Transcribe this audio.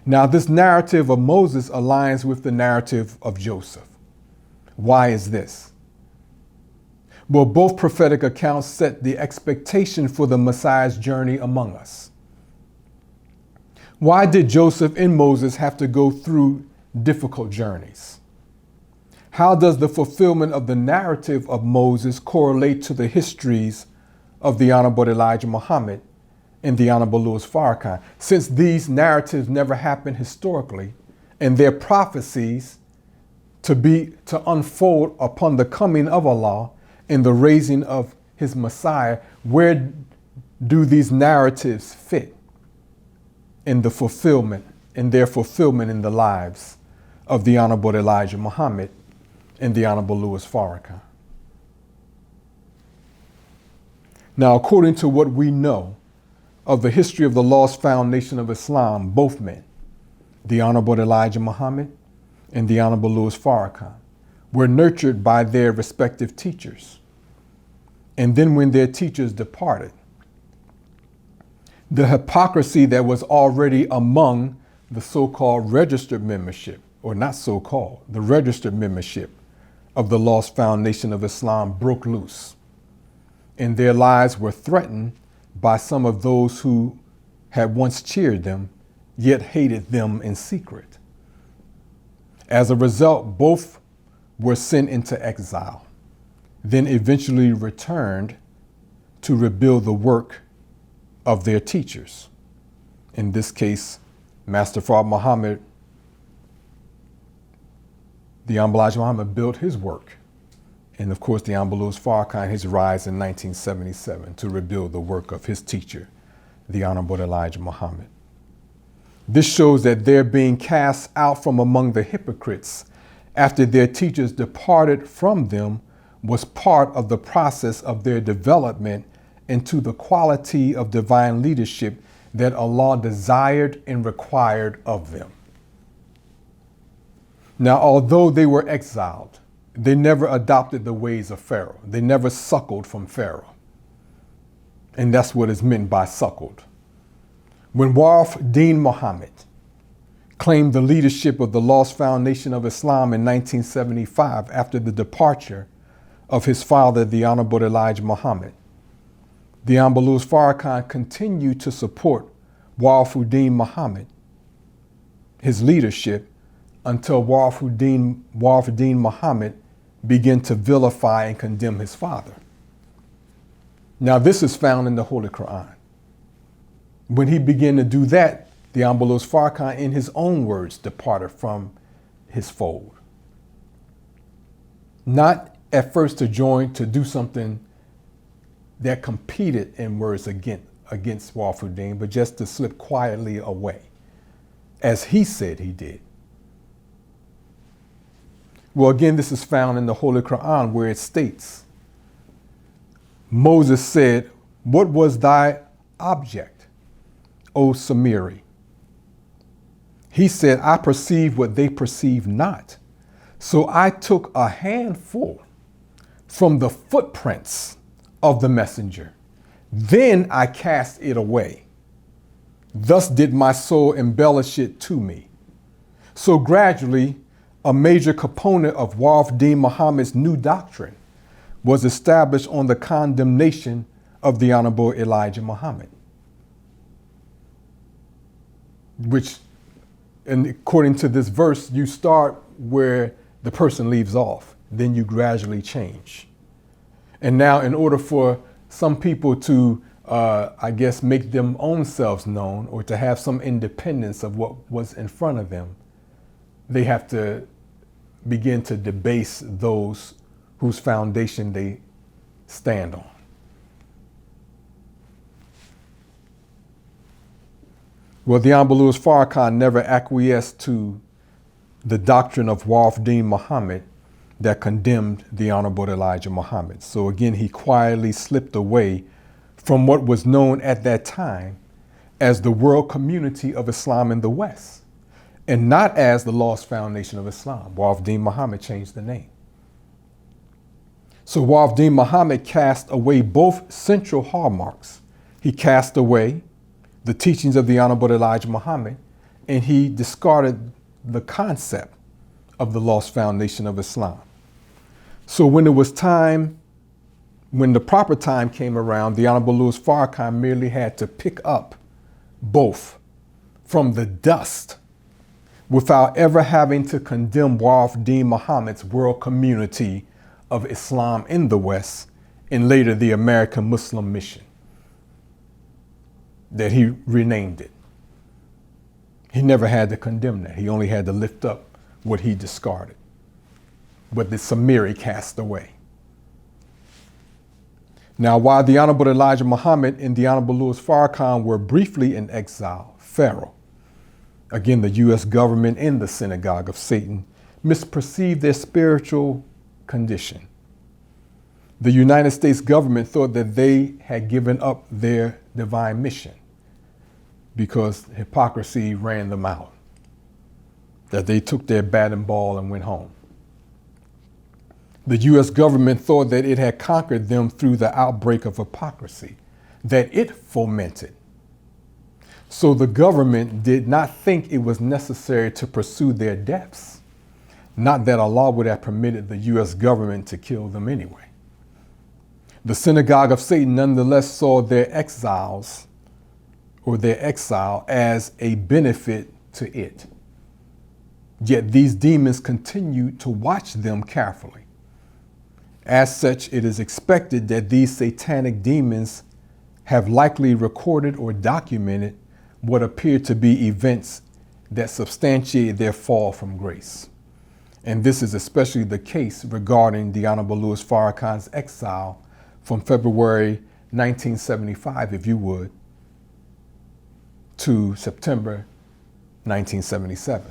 Now, this narrative of Moses aligns with the narrative of Joseph. Why is this? Well, both prophetic accounts set the expectation for the Messiah's journey among us. Why did Joseph and Moses have to go through difficult journeys? How does the fulfillment of the narrative of Moses correlate to the histories of the Honorable Elijah Muhammad and the Honorable Louis Farrakhan? Since these narratives never happened historically, and their prophecies to unfold upon the coming of Allah and the raising of his Messiah, where do these narratives fit in the fulfillment, in their fulfillment in the lives of the Honorable Elijah Muhammad and the Honorable Louis Farrakhan? Now, according to what we know of the history of the lost foundation of Islam, both men, the Honorable Elijah Muhammad and the Honorable Louis Farrakhan, were nurtured by their respective teachers. And then when their teachers departed, the hypocrisy that was already among the so-called registered membership, or not so-called, the registered membership of the lost foundation of Islam broke loose, and their lives were threatened by some of those who had once cheered them, yet hated them in secret. As a result, both were sent into exile, then eventually returned to rebuild the work of their teachers. In this case, Master Fard Muhammad, the Honorable Elijah Muhammad, built his work. And of course, the Honorable Louis Farrakhan, his rise in 1977 to rebuild the work of his teacher, the Honorable Elijah Muhammad. This shows that their being cast out from among the hypocrites after their teachers departed from them was part of the process of their development into the quality of divine leadership that Allah desired and required of them. Now, although they were exiled, they never adopted the ways of Pharaoh. They never suckled from Pharaoh. And that's what is meant by suckled. When Warif Deen Muhammad claimed the leadership of the lost foundation of Islam in 1975 after the departure of his father, the Honorable Elijah Muhammad, the Honorable Louis Farrakhan continued to support Warif Deen Muhammad, his leadership, until Warif Deen Muhammad began to vilify and condemn his father. Now, this is found in the Holy Quran. When he began to do that, the Honorable Louis Farrakhan, in his own words, departed from his fold. Not at first to do something that competed in words against Warif Deen, but just to slip quietly away, as he said he did. Well, again, this is found in the Holy Quran, where it states, Moses said, "What was thy object, O Samiri?" He said, "I perceive what they perceive not. So I took a handful from the footprints of the messenger. Then I cast it away. Thus did my soul embellish it to me." So gradually, a major component of Warif Deen Muhammad's new doctrine was established on the condemnation of the Honorable Elijah Muhammad, which, and according to this verse, you start where the person leaves off, then you gradually change. And now, in order for some people to, make them own selves known, or to have some independence of what was in front of them, they have to begin to debase those whose foundation they stand on. Well, the Honorable Louis Farrakhan never acquiesced to the doctrine of Warif Deen Muhammad that condemned the Honorable Elijah Muhammad. So again, he quietly slipped away from what was known at that time as the World Community of Islam in the West, and not as the Lost Foundation of Islam. Warif Deen Muhammad changed the name. So Warif Deen Muhammad cast away both central hallmarks. He cast away the teachings of the Honorable Elijah Muhammad, and he discarded the concept of the lost foundation of Islam. So when the proper time came around, the Honorable Louis Farrakhan merely had to pick up both from the dust without ever having to condemn Warif Deen Muhammad's world community of Islam in the West and later the American Muslim Mission, that he renamed it. He never had to condemn that. He only had to lift up what he discarded, what the Samiri cast away. Now, while the Honorable Elijah Muhammad and the Honorable Louis Farrakhan were briefly in exile, Pharaoh, again, the U.S. government and the synagogue of Satan, misperceived their spiritual condition. The United States government thought that they had given up their divine mission because hypocrisy ran them out, that they took their bat and ball and went home. The U.S. government thought that it had conquered them through the outbreak of hypocrisy that it fomented. So the government did not think it was necessary to pursue their depths, not that Allah would have permitted the U.S. government to kill them anyway. The synagogue of Satan nonetheless saw their exiles or their exile as a benefit to it. Yet these demons continued to watch them carefully. As such, it is expected that these satanic demons have likely recorded or documented what appear to be events that substantiate their fall from grace. And this is especially the case regarding the Honorable Louis Farrakhan's exile from February 1975, if you would, to September 1977.